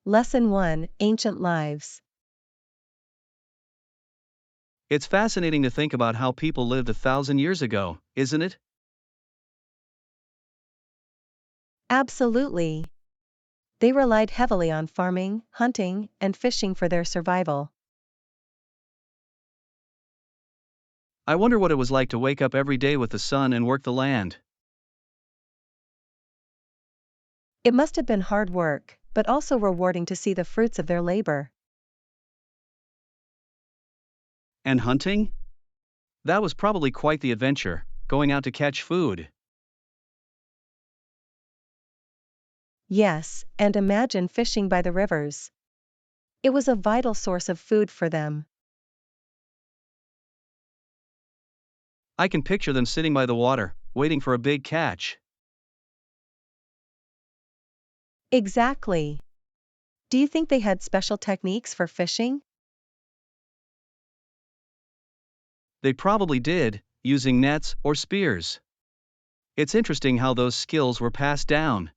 Lesson 1: Ancient Lives. It's fascinating to think about how people lived 1,000 years ago, isn't it? Absolutely. They relied heavily on farming, hunting, and fishing for their survival. I wonder what it was like to wake up every day with the sun and work the land. It must have been hard work, but also rewarding to see the fruits of their labor. And hunting? That was probably quite the adventure, going out to catch food. Yes, and imagine fishing by the rivers. It was a vital source of food for them. I can picture them sitting by the water, waiting for a big catch. Exactly. Do you think they had special techniques for fishing? They probably did, using nets or spears. It's interesting how those skills were passed down.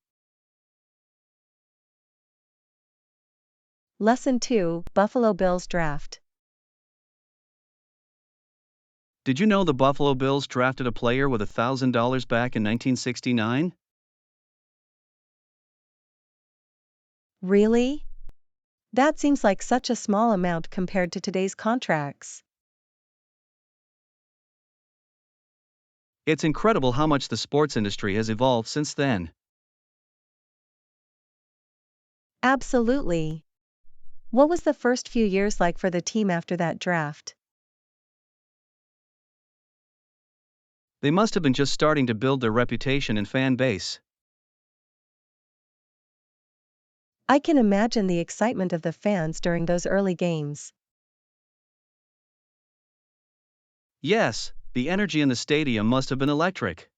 Lesson 2: Buffalo Bills Draft. Did you know the Buffalo Bills drafted a player with $1,000 back in 1969? Really? That seems like such a small amount compared to today's contracts. It's incredible how much the sports industry has evolved since then. Absolutely. What was the first few years like for the team after that draft? They must have been just starting to build their reputation and fan base. I can imagine the excitement of the fans during those early games. Yes, the energy in the stadium must have been electric.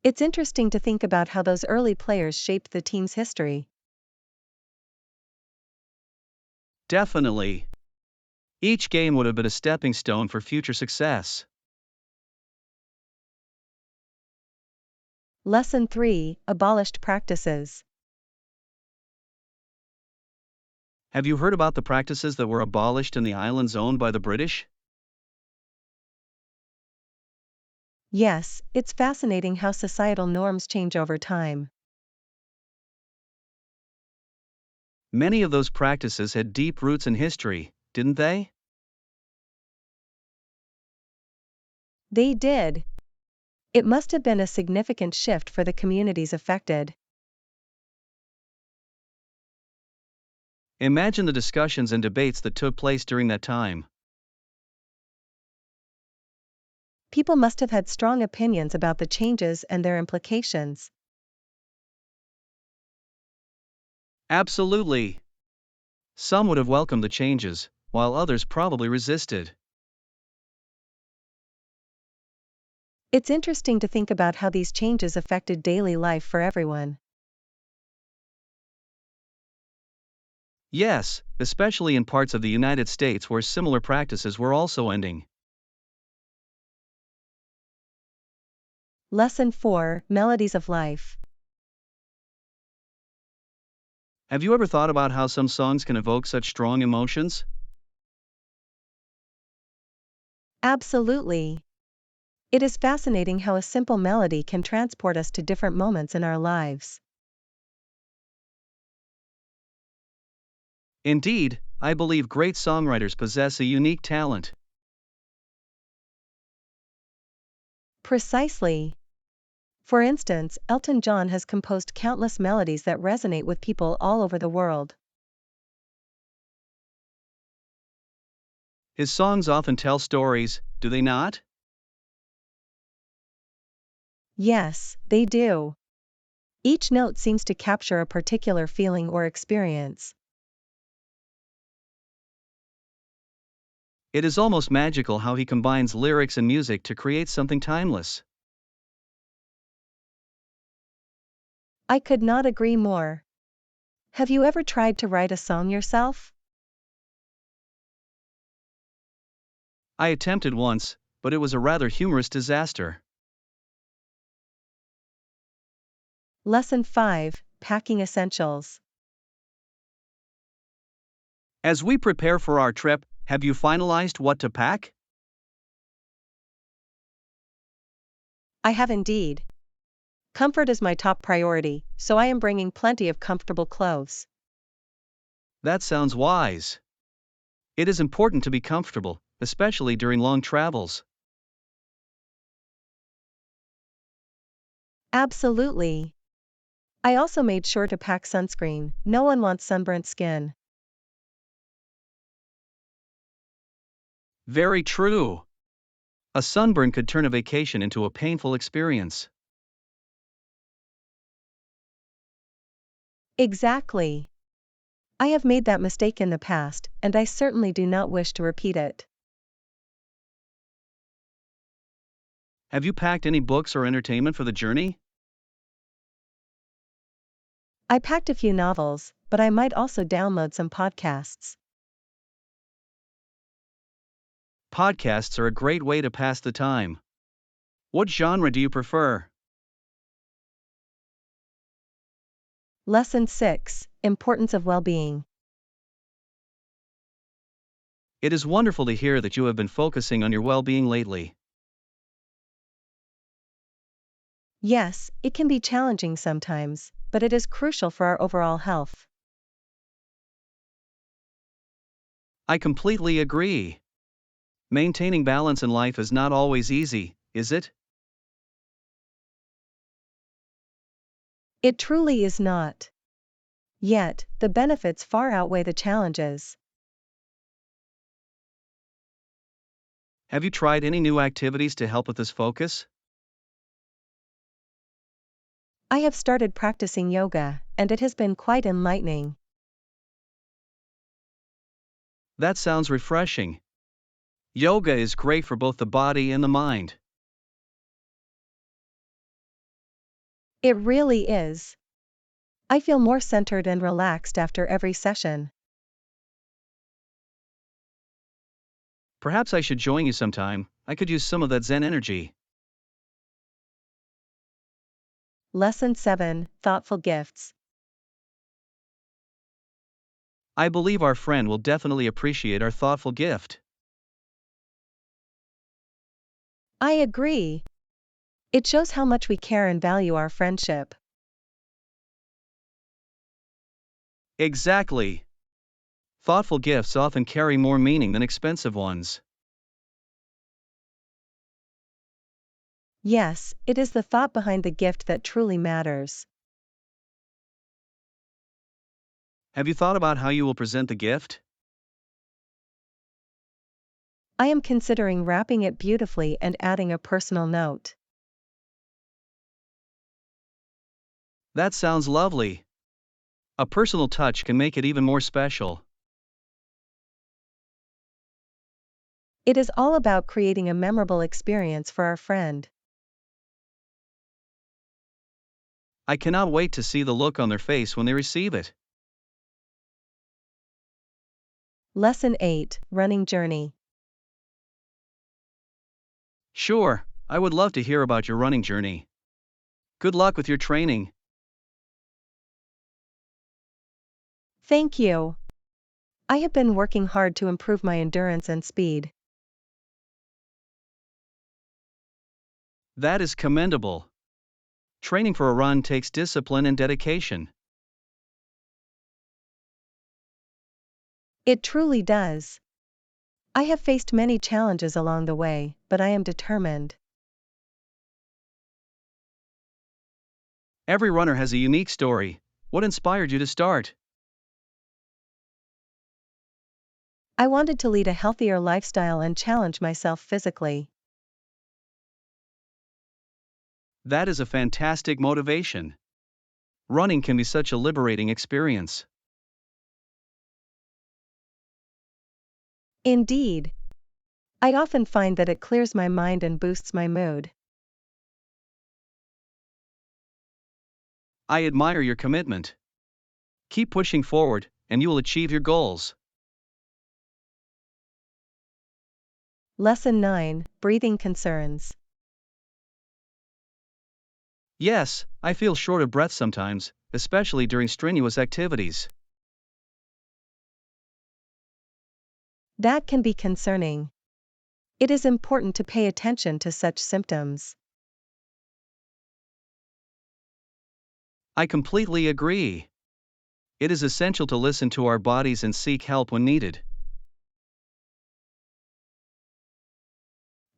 It's interesting to think about how those early players shaped the team's history. Definitely. Each game would have been a stepping stone for future success. Lesson 3: Abolished Practices. Have you heard about the practices that were abolished in the islands owned by the British? Yes, it's fascinating how societal norms change over time. Many of those practices had deep roots in history, didn't they? They did. It must have been a significant shift for the communities affected. Imagine the discussions and debates that took place during that time. People must have had strong opinions about the changes and their implications. Absolutely. Some would have welcomed the changes, while others probably resisted. It's interesting to think about how these changes affected daily life for everyone. Yes, especially in parts of the United States where similar practices were also ending. Lesson 4: Melodies of Life. Have you ever thought about how some songs can evoke such strong emotions? Absolutely. It is fascinating how a simple melody can transport us to different moments in our lives. Indeed, I believe great songwriters possess a unique talent. Precisely. For instance, Elton John has composed countless melodies that resonate with people all over the world. His songs often tell stories, do they not? Yes, they do. Each note seems to capture a particular feeling or experience. It is almost magical how he combines lyrics and music to create something timeless. I could not agree more. Have you ever tried to write a song yourself? I attempted once, but it was a rather humorous disaster. Lesson 5: Packing essentials. As we prepare for our trip, have you finalized what to pack? I have indeed. Comfort is my top priority, so I am bringing plenty of comfortable clothes. That sounds wise. It is important to be comfortable, especially during long travels. Absolutely. I also made sure to pack sunscreen. No one wants sunburnt skin. Very true. A sunburn could turn a vacation into a painful experience. Exactly. I have made that mistake in the past, and I certainly do not wish to repeat it. Have you packed any books or entertainment for the journey? I packed a few novels, but I might also download some podcasts. Podcasts are a great way to pass the time. What genre do you prefer? Lesson 6: Importance of Well-being. It is wonderful to hear that you have been focusing on your well-being lately. Yes, it can be challenging sometimes, but it is crucial for our overall health. I completely agree. Maintaining balance in life is not always easy, is it? It truly is not. Yet, the benefits far outweigh the challenges. Have you tried any new activities to help with this focus? I have started practicing yoga, and it has been quite enlightening. That sounds refreshing. Yoga is great for both the body and the mind. It really is. I feel more centered and relaxed after every session. Perhaps I should join you sometime. I could use some of that Zen energy. Lesson 7: Thoughtful Gifts. I believe our friend will definitely appreciate our thoughtful gift. I agree. It shows how much we care and value our friendship. Exactly. Thoughtful gifts often carry more meaning than expensive ones. Yes, it is the thought behind the gift that truly matters. Have you thought about how you will present the gift? I am considering wrapping it beautifully and adding a personal note. That sounds lovely. A personal touch can make it even more special. It is all about creating a memorable experience for our friend. I cannot wait to see the look on their face when they receive it. Lesson 8: Running Journey. Sure, I would love to hear about your running journey. Good luck with your training. Thank you. I have been working hard to improve my endurance and speed. That is commendable. Training for a run takes discipline and dedication. It truly does. I have faced many challenges along the way, but I am determined. Every runner has a unique story. What inspired you to start? I wanted to lead a healthier lifestyle and challenge myself physically. That is a fantastic motivation. Running can be such a liberating experience. Indeed. I often find that it clears my mind and boosts my mood. I admire your commitment. Keep pushing forward, and you will achieve your goals. Lesson 9: Breathing Concerns. Yes, I feel short of breath sometimes, especially during strenuous activities. That can be concerning. It is important to pay attention to such symptoms. I completely agree. It is essential to listen to our bodies and seek help when needed.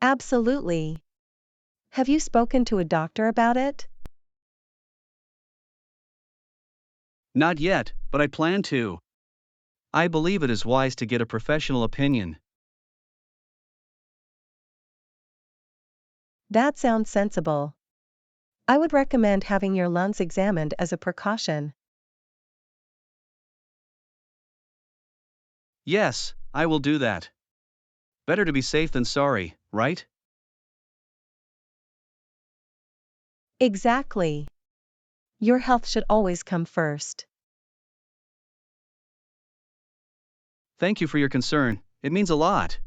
Absolutely. Have you spoken to a doctor about it? Not yet, but I plan to. I believe it is wise to get a professional opinion. That sounds sensible. I would recommend having your lungs examined as a precaution. Yes, I will do that. Better to be safe than sorry, right? Exactly. Your health should always come first. Thank you for your concern, it means a lot.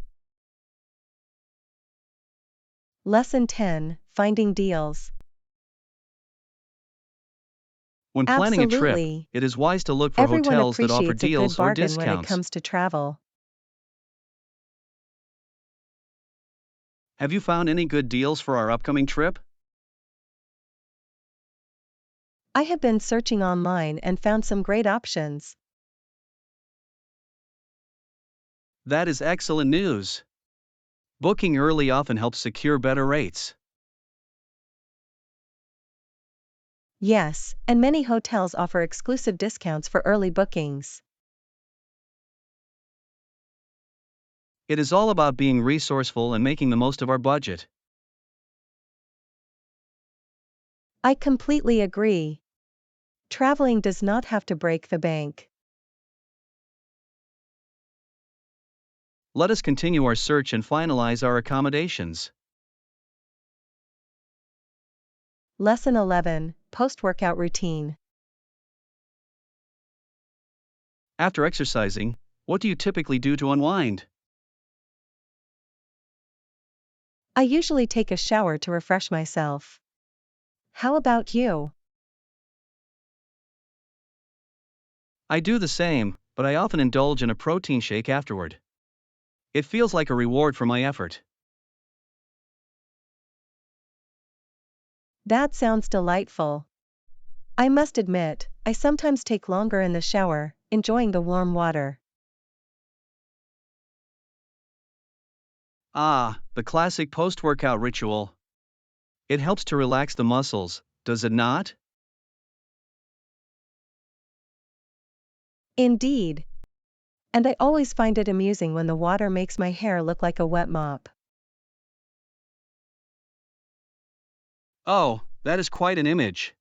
Lesson 10: Finding Deals. When planning a trip, Absolutely. it is wise to look for Everyone hotels that offer appreciates a good deals or bargain when it discounts. comes to travel. Have you found any good deals for our upcoming trip? I have been searching online and found some great options. That is excellent news. Booking early often helps secure better rates. Yes, and many hotels offer exclusive discounts for early bookings. It is all about being resourceful and making the most of our budget. I completely agree. Traveling does not have to break the bank. Let us continue our search and finalize our accommodations. Lesson 11: Post-workout routine. After exercising, what do you typically do to unwind? I usually take a shower to refresh myself. How about you? I do the same, but I often indulge in a protein shake afterward. It feels like a reward for my effort. That sounds delightful. I must admit, I sometimes take longer in the shower, enjoying the warm water. Ah, the classic post-workout ritual. It helps to relax the muscles, does it not? Indeed. And I always find it amusing when the water makes my hair look like a wet mop. Oh, that is quite an image.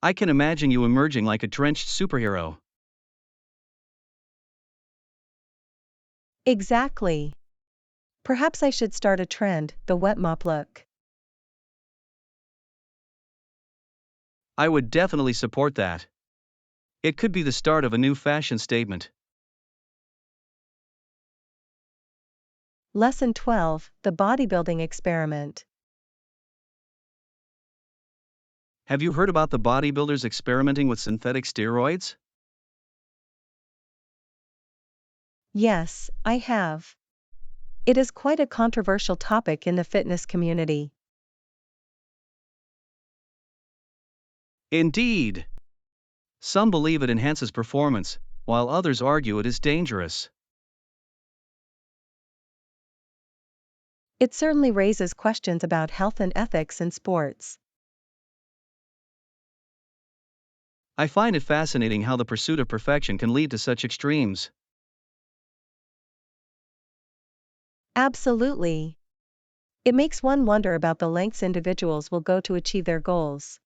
I can imagine you emerging like a drenched superhero. Exactly. Perhaps I should start a trend, the wet mop look. I would definitely support that. It could be the start of a new fashion statement. Lesson 12: The bodybuilding experiment. Have you heard about the bodybuilders experimenting with synthetic steroids? Yes, I have. It is quite a controversial topic in the fitness community. Indeed. Some believe it enhances performance, while others argue it is dangerous. It certainly raises questions about health and ethics in sports. I find it fascinating how the pursuit of perfection can lead to such extremes. Absolutely. It makes one wonder about the lengths individuals will go to achieve their goals.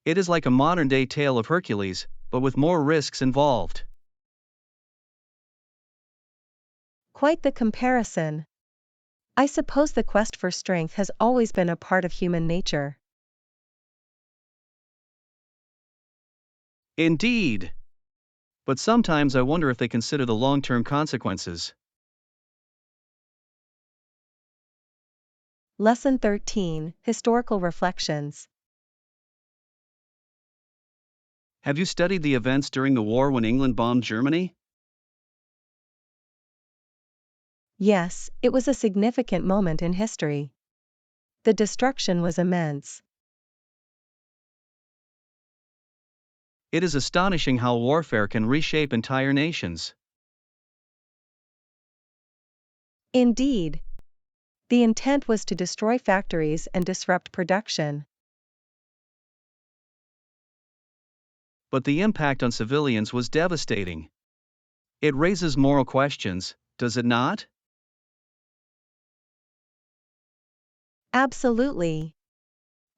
It is like a modern-day tale of Hercules, but with more risks involved. Quite the comparison. I suppose the quest for strength has always been a part of human nature. Indeed. But sometimes I wonder if they consider the long-term consequences. Lesson 13: Historical Reflections. Have you studied the events during the war when England bombed Germany? Yes, it was a significant moment in history. The destruction was immense. It is astonishing how warfare can reshape entire nations. Indeed, the intent was to destroy factories and disrupt production. But the impact on civilians was devastating. It raises moral questions, does it not? Absolutely.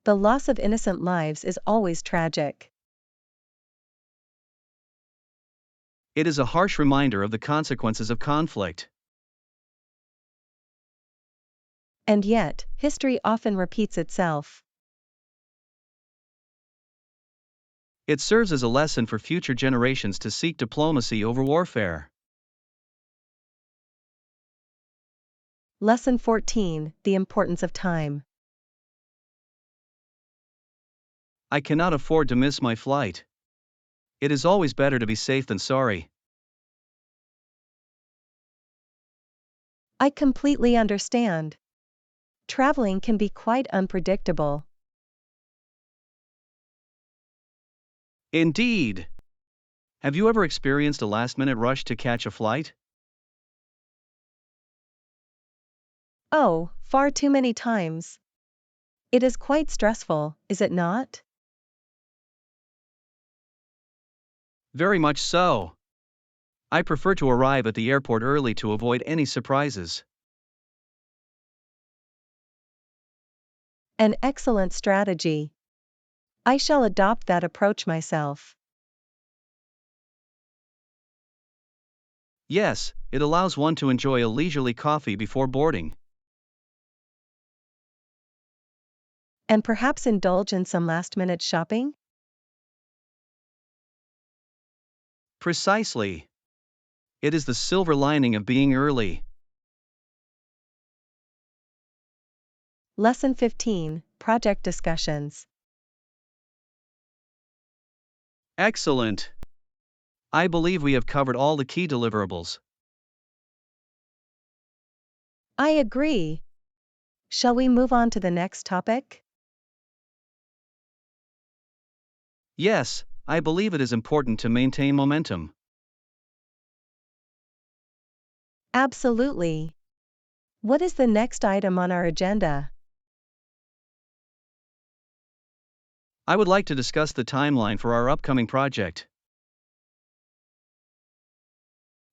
The loss of innocent lives is always tragic. It is a harsh reminder of the consequences of conflict. And yet, history often repeats itself. It serves as a lesson for future generations to seek diplomacy over warfare. Lesson 14: The importance of time. I cannot afford to miss my flight. It is always better to be safe than sorry. I completely understand. Traveling can be quite unpredictable. Indeed. Have you ever experienced a last-minute rush to catch a flight? Oh, far too many times. It is quite stressful, is it not? Very much so. I prefer to arrive at the airport early to avoid any surprises. An excellent strategy. I shall adopt that approach myself. Yes, it allows one to enjoy a leisurely coffee before boarding. And perhaps indulge in some last-minute shopping? Precisely. It is the silver lining of being early. Lesson 15: Project discussions. Excellent. I believe we have covered all the key deliverables. I agree. Shall we move on to the next topic? Yes, I believe it is important to maintain momentum. Absolutely. What is the next item on our agenda? I would like to discuss the timeline for our upcoming project.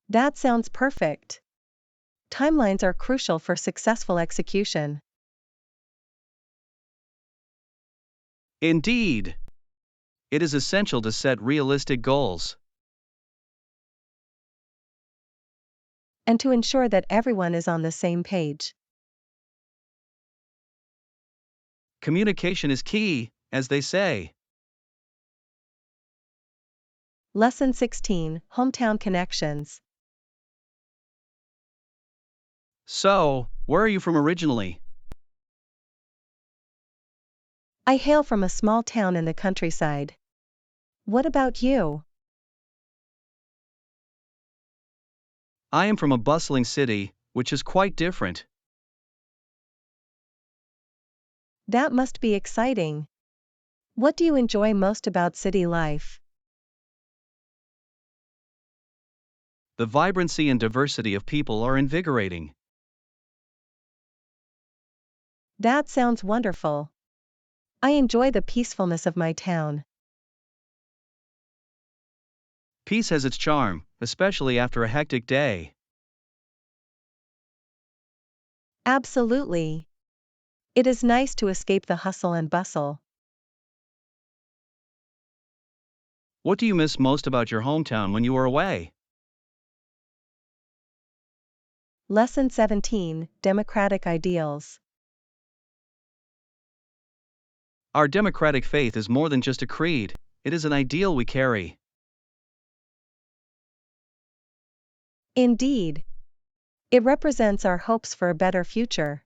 That sounds perfect. Timelines are crucial for successful execution. Indeed. It is essential to set realistic goals. And to ensure that everyone is on the same page. Communication is key, as they say. Lesson 16: Hometown connections. So, where are you from originally? I hail from a small town in the countryside. What about you? I am from a bustling city, which is quite different. That must be exciting. What do you enjoy most about city life? The vibrancy and diversity of people are invigorating. That sounds wonderful. I enjoy the peacefulness of my town. Peace has its charm, especially after a hectic day. Absolutely. It is nice to escape the hustle and bustle. What do you miss most about your hometown when you were away? Lesson 17: Democratic ideals. Our democratic faith is more than just a creed, it is an ideal we carry. Indeed. It represents our hopes for a better future.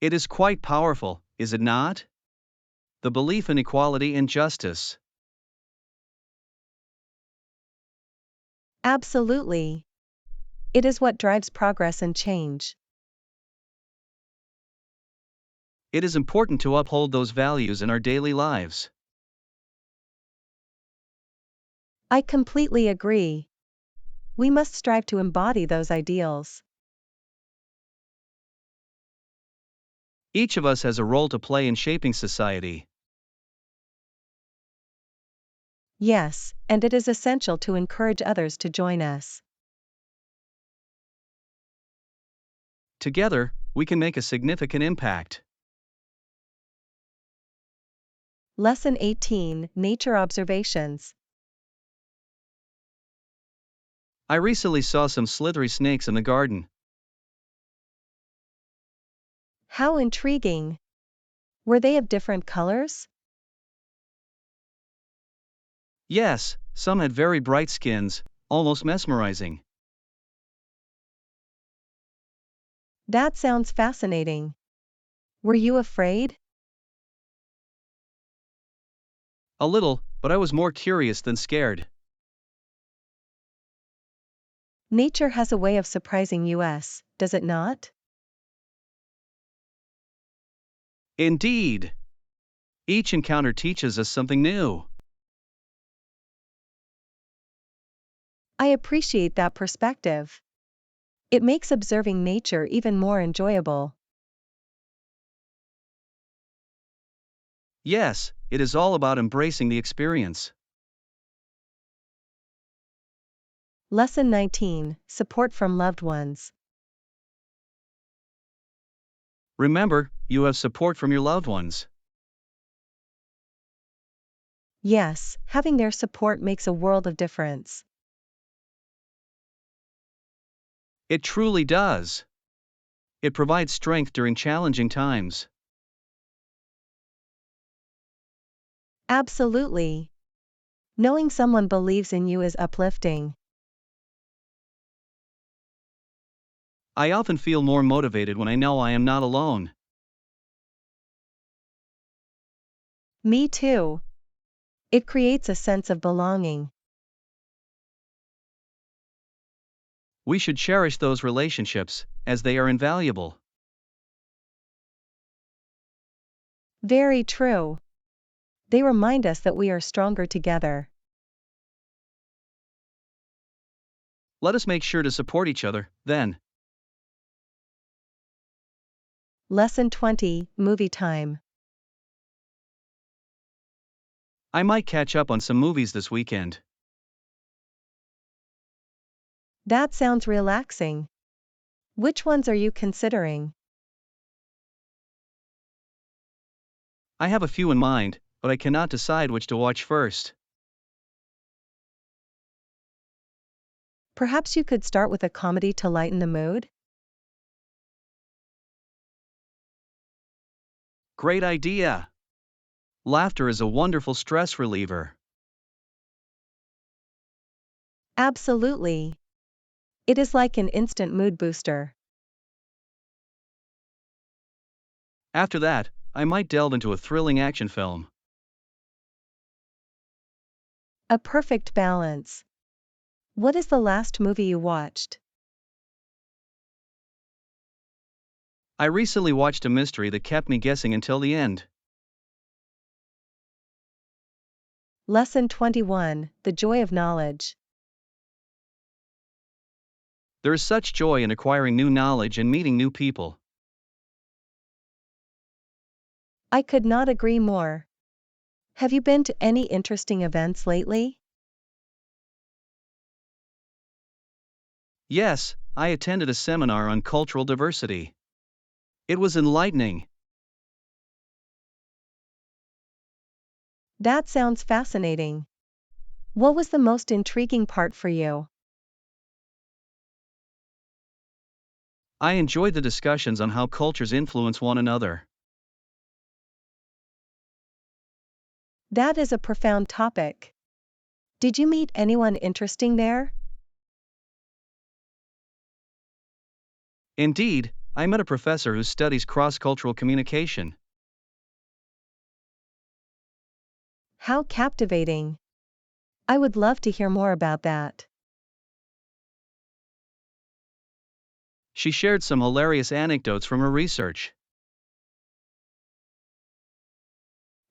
It is quite powerful, is it not? The belief in equality and justice. Absolutely. It is what drives progress and change. It is important to uphold those values in our daily lives. I completely agree. We must strive to embody those ideals. Each of us has a role to play in shaping society. Yes, and it is essential to encourage others to join us. Together, we can make a significant impact. Lesson 18: Nature Observations. I recently saw some slithery snakes in the garden. How intriguing! Were they of different colors? Yes, some had very bright skins, almost mesmerizing. That sounds fascinating. Were you afraid? A little, but I was more curious than scared. Nature has a way of surprising us, does it not? Indeed. Each encounter teaches us something new. I appreciate that perspective. It makes observing nature even more enjoyable. Yes, it is all about embracing the experience. Lesson 19: Support from loved ones. Remember, you have support from your loved ones. Yes, having their support makes a world of difference. It truly does. It provides strength during challenging times. Absolutely. Knowing someone believes in you is uplifting. I often feel more motivated when I know I am not alone. Me too. It creates a sense of belonging. We should cherish those relationships, as they are invaluable. Very true. They remind us that we are stronger together. Let us make sure to support each other, then. Lesson 20: Movie Time. I might catch up on some movies this weekend. That sounds relaxing. Which ones are you considering? I have a few in mind, but I cannot decide which to watch first. Perhaps you could start with a comedy to lighten the mood? Great idea! Laughter is a wonderful stress reliever. Absolutely. It is like an instant mood booster. After that, I might delve into a thrilling action film. A perfect balance. What is the last movie you watched? I recently watched a mystery that kept me guessing until the end. Lesson 21: The Joy of Knowledge. There is such joy in acquiring new knowledge and meeting new people. I could not agree more. Have you been to any interesting events lately? Yes, I attended a seminar on cultural diversity. It was enlightening. That sounds fascinating. What was the most intriguing part for you? I enjoyed the discussions on how cultures influence one another. That is a profound topic. Did you meet anyone interesting there? Indeed, I met a professor who studies cross-cultural communication. How captivating! I would love to hear more about that. She shared some hilarious anecdotes from her research.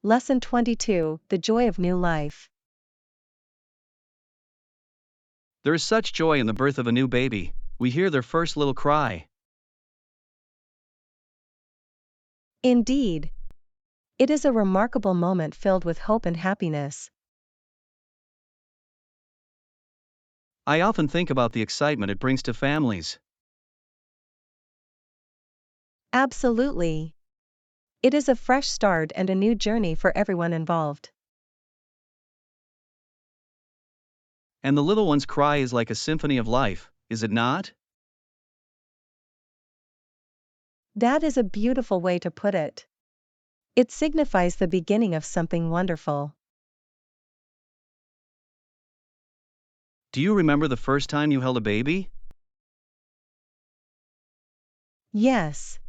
Lesson 22: The Joy of New Life. There is such joy in the birth of a new baby. We hear their first little cry. Indeed. It is a remarkable moment filled with hope and happiness. I often think about the excitement it brings to families. Absolutely. It is a fresh start and a new journey for everyone involved. And the little one's cry is like a symphony of life, is it not? That is a beautiful way to put it. It signifies the beginning of something wonderful. Do you remember the first time you held a baby? Yes.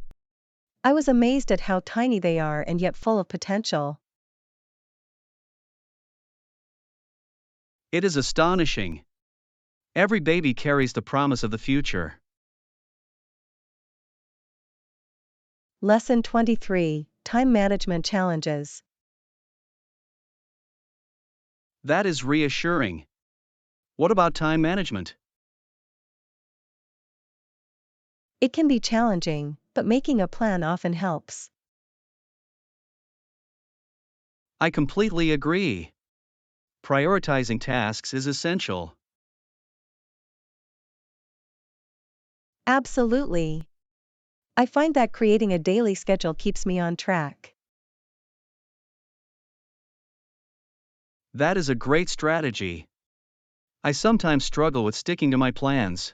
I was amazed at how tiny they are and yet full of potential. It is astonishing. Every baby carries the promise of the future. Lesson 23: Time Management Challenges. That is reassuring. What about time management? It can be challenging, but making a plan often helps. I completely agree. Prioritizing tasks is essential. Absolutely. I find that creating a daily schedule keeps me on track. That is a great strategy. I sometimes struggle with sticking to my plans.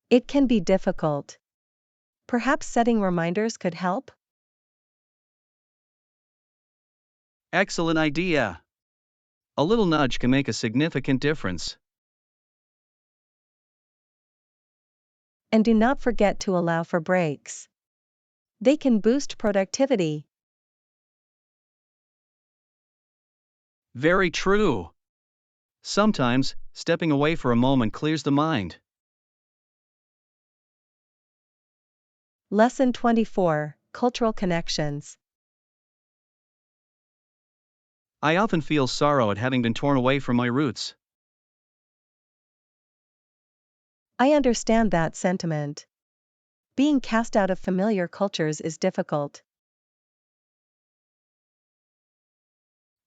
It can be difficult. Perhaps setting reminders could help? Excellent idea. A little nudge can make a significant difference. And do not forget to allow for breaks. They can boost productivity. Very true. Sometimes, stepping away for a moment clears the mind. Lesson 24: Cultural Connections. I often feel sorrow at having been torn away from my roots. I understand that sentiment. Being cast out of familiar cultures is difficult.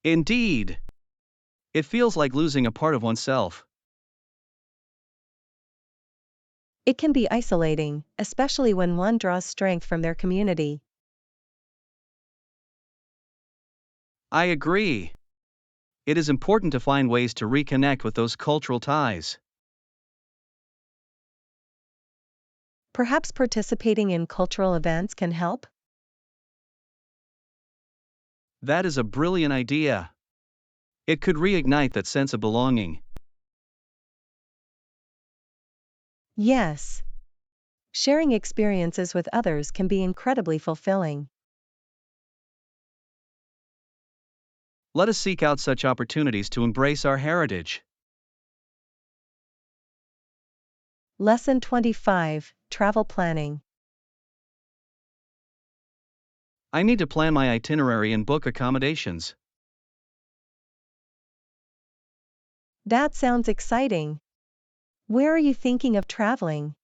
Indeed. It feels like losing a part of oneself. It can be isolating, especially when one draws strength from their community. I agree. It is important to find ways to reconnect with those cultural ties. Perhaps participating in cultural events can help? That is a brilliant idea. It could reignite that sense of belonging. Yes. Sharing experiences with others can be incredibly fulfilling. Let us seek out such opportunities to embrace our heritage. Lesson 25: Travel Planning. I need to plan my itinerary and book accommodations. That sounds exciting. Where are you thinking of traveling?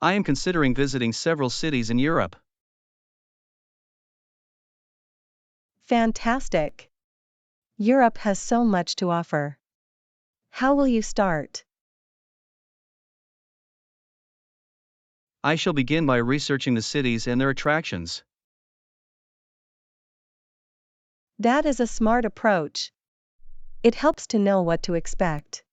I am considering visiting several cities in Europe. Fantastic. Europe has so much to offer. How will you start? I shall begin by researching the cities and their attractions. That is a smart approach. It helps to know what to expect.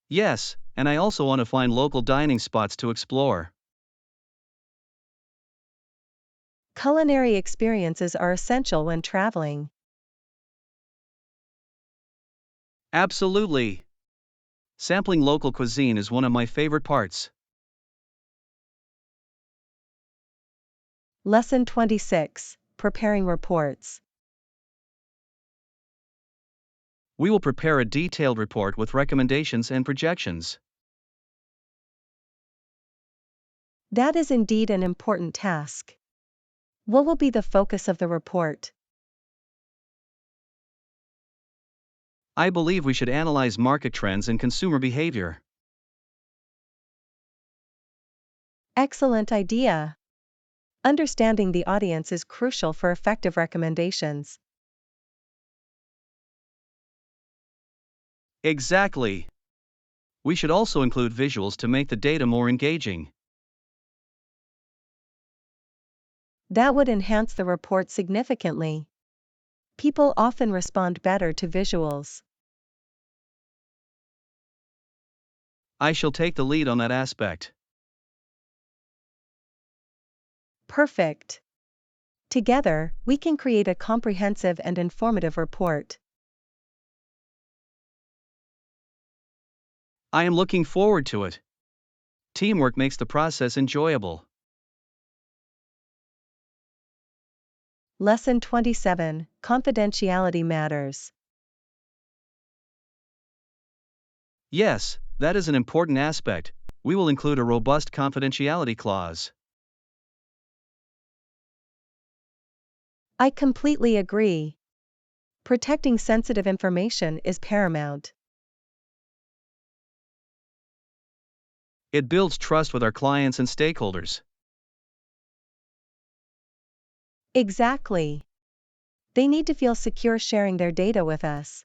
Yes, and I also want to find local dining spots to explore. Culinary experiences are essential when traveling. Absolutely. Sampling local cuisine is one of my favorite parts. Lesson 26, Preparing Reports. We will prepare a detailed report with recommendations and projections. That is indeed an important task. What will be the focus of the report? I believe we should analyze market trends and consumer behavior. Excellent idea. Understanding the audience is crucial for effective recommendations. Exactly. We should also include visuals to make the data more engaging. That would enhance the report significantly. People often respond better to visuals. I shall take the lead on that aspect. Perfect. Together, we can create a comprehensive and informative report. I am looking forward to it. Teamwork makes the process enjoyable. Lesson 27, Confidentiality Matters. Yes, that is an important aspect. We will include a robust confidentiality clause. I completely agree. Protecting sensitive information is paramount. It builds trust with our clients and stakeholders. Exactly. They need to feel secure sharing their data with us.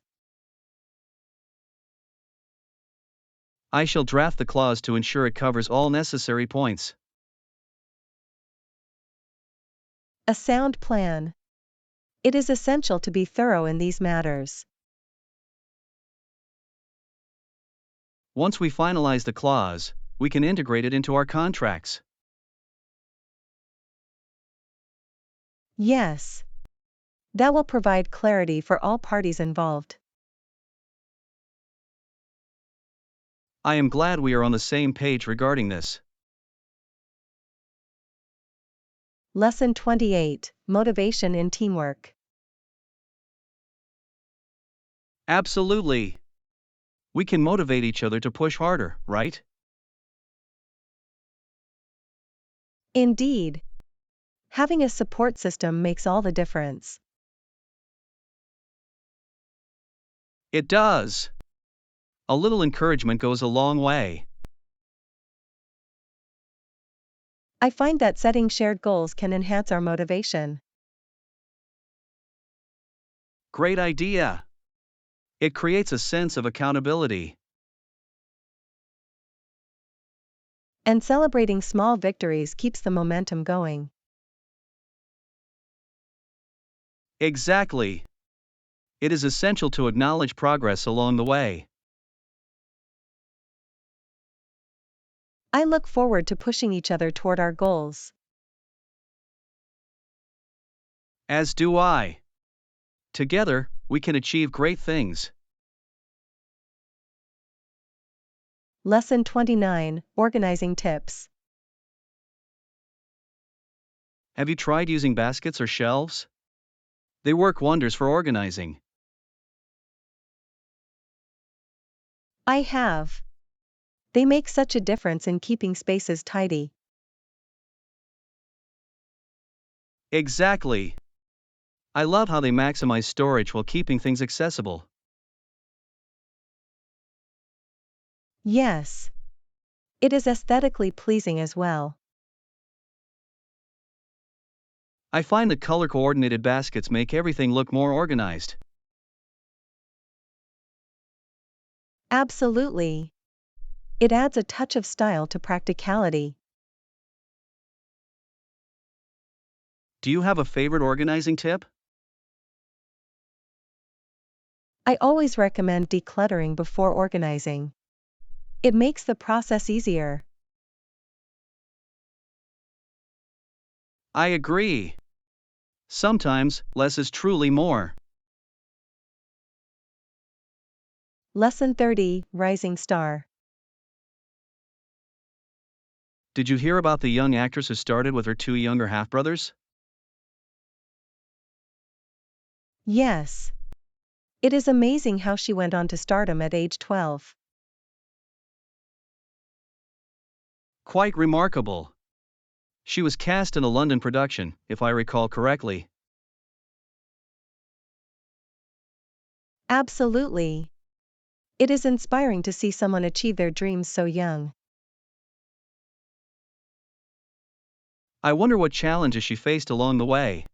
I shall draft the clause to ensure it covers all necessary points. A sound plan. It is essential to be thorough in these matters. Once we finalize the clause, we can integrate it into our contracts. Yes. That will provide clarity for all parties involved. I am glad we are on the same page regarding this. Lesson 28, Motivation in Teamwork. Absolutely. We can motivate each other to push harder, right? Indeed. Having a support system makes all the difference. It does. A little encouragement goes a long way. I find that setting shared goals can enhance our motivation. Great idea. It creates a sense of accountability. And celebrating small victories keeps the momentum going. Exactly. It is essential to acknowledge progress along the way. I look forward to pushing each other toward our goals. As do I. Together, we can achieve great things. Lesson 29, Organizing Tips. Have you tried using baskets or shelves? They work wonders for organizing. I have. They make such a difference in keeping spaces tidy. Exactly. I love how they maximize storage while keeping things accessible. Yes. It is aesthetically pleasing as well. I find that color-coordinated baskets make everything look more organized. Absolutely. It adds a touch of style to practicality. Do you have a favorite organizing tip? I always recommend decluttering before organizing. It makes the process easier. I agree. Sometimes, less is truly more. Lesson 30, Rising Star. Did you hear about the young actress who started with her two younger half-brothers? Yes. It is amazing how she went on to stardom at age 12. Quite remarkable. She was cast in a London production, if I recall correctly. Absolutely. It is inspiring to see someone achieve their dreams so young. I wonder what challenges she faced along the way.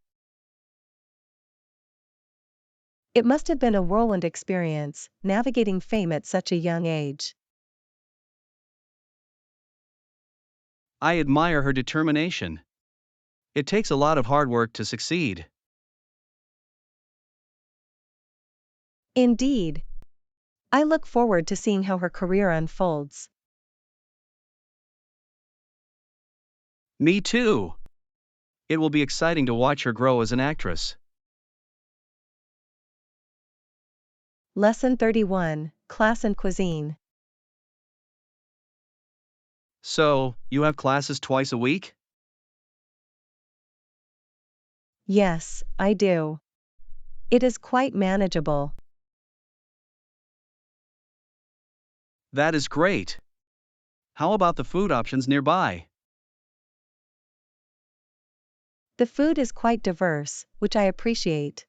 It must have been a whirlwind experience, navigating fame at such a young age. I admire her determination. It takes a lot of hard work to succeed. Indeed. I look forward to seeing how her career unfolds. Me too. It will be exciting to watch her grow as an actress. Lesson 31, Class and Cuisine. So, you have classes twice a week? Yes, I do. It is quite manageable. That is great. How about the food options nearby? The food is quite diverse, which I appreciate.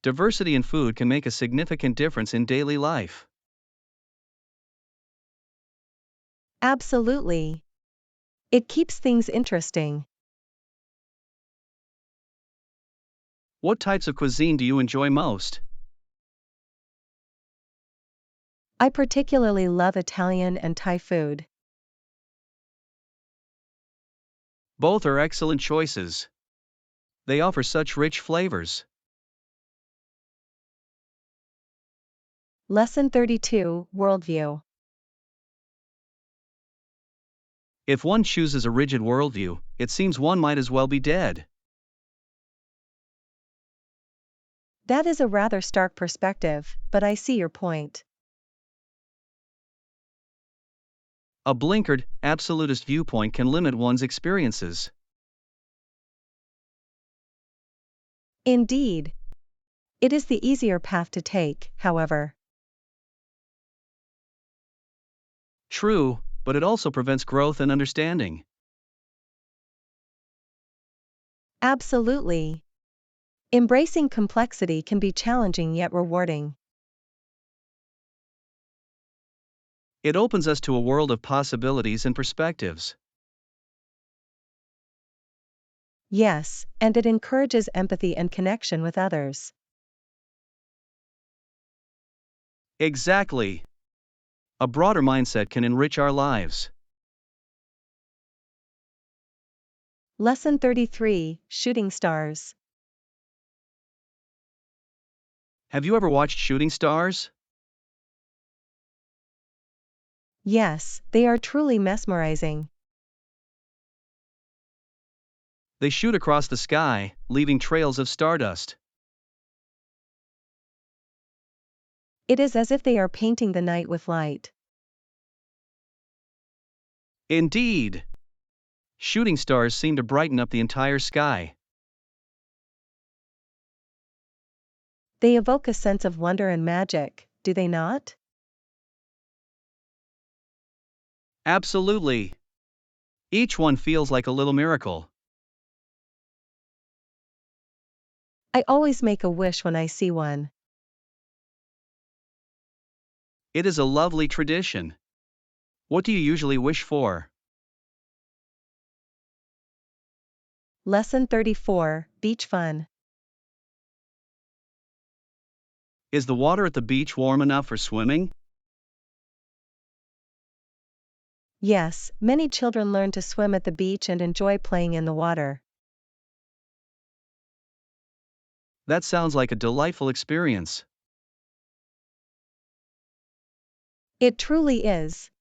Diversity in food can make a significant difference in daily life. Absolutely. It keeps things interesting. What types of cuisine do you enjoy most? I particularly love Italian and Thai food. Both are excellent choices. They offer such rich flavors. Lesson 32, Worldview. If one chooses a rigid worldview, it seems one might as well be dead. That is a rather stark perspective, but I see your point. A blinkered, absolutist viewpoint can limit one's experiences. Indeed. It is the easier path to take, however. True, but it also prevents growth and understanding. Absolutely. Embracing complexity can be challenging yet rewarding. It opens us to a world of possibilities and perspectives. Yes, and it encourages empathy and connection with others. Exactly. A broader mindset can enrich our lives. Lesson 33, Shooting Stars. Have you ever watched shooting stars? Yes, they are truly mesmerizing. They shoot across the sky, leaving trails of stardust. It is as if they are painting the night with light. Indeed. Shooting stars seem to brighten up the entire sky. They evoke a sense of wonder and magic, do they not? Absolutely. Each one feels like a little miracle. I always make a wish when I see one. It is a lovely tradition. What do you usually wish for? Lesson 34, Beach Fun. Is the water at the beach warm enough for swimming? Yes, many children learn to swim at the beach and enjoy playing in the water. That sounds like a delightful experience. It truly is.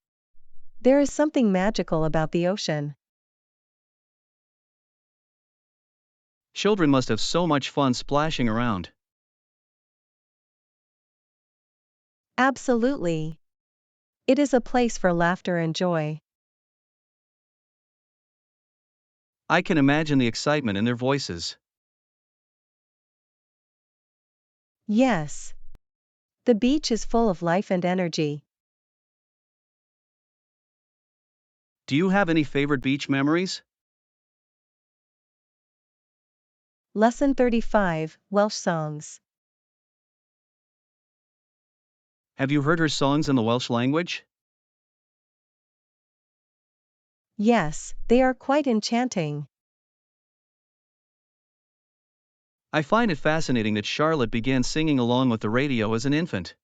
There is something magical about the ocean. Children must have so much fun splashing around. Absolutely. It is a place for laughter and joy. I can imagine the excitement in their voices. Yes. The beach is full of life and energy. Do you have any favorite beach memories? Lesson 35, Welsh songs. Have you heard her songs in the Welsh language? Yes, they are quite enchanting. I find it fascinating that Charlotte began singing along with the radio as an infant.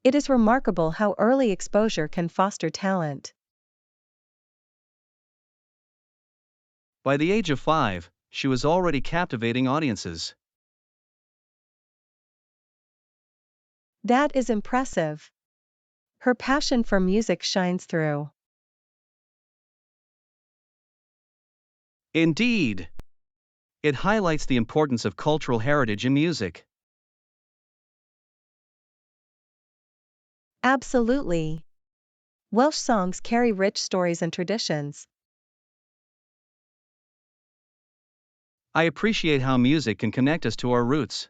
It is remarkable how early exposure can foster talent. By the age of 5, she was already captivating audiences. That is impressive. Her passion for music shines through. Indeed! It highlights the importance of cultural heritage in music. Absolutely. Welsh songs carry rich stories and traditions. I appreciate how music can connect us to our roots.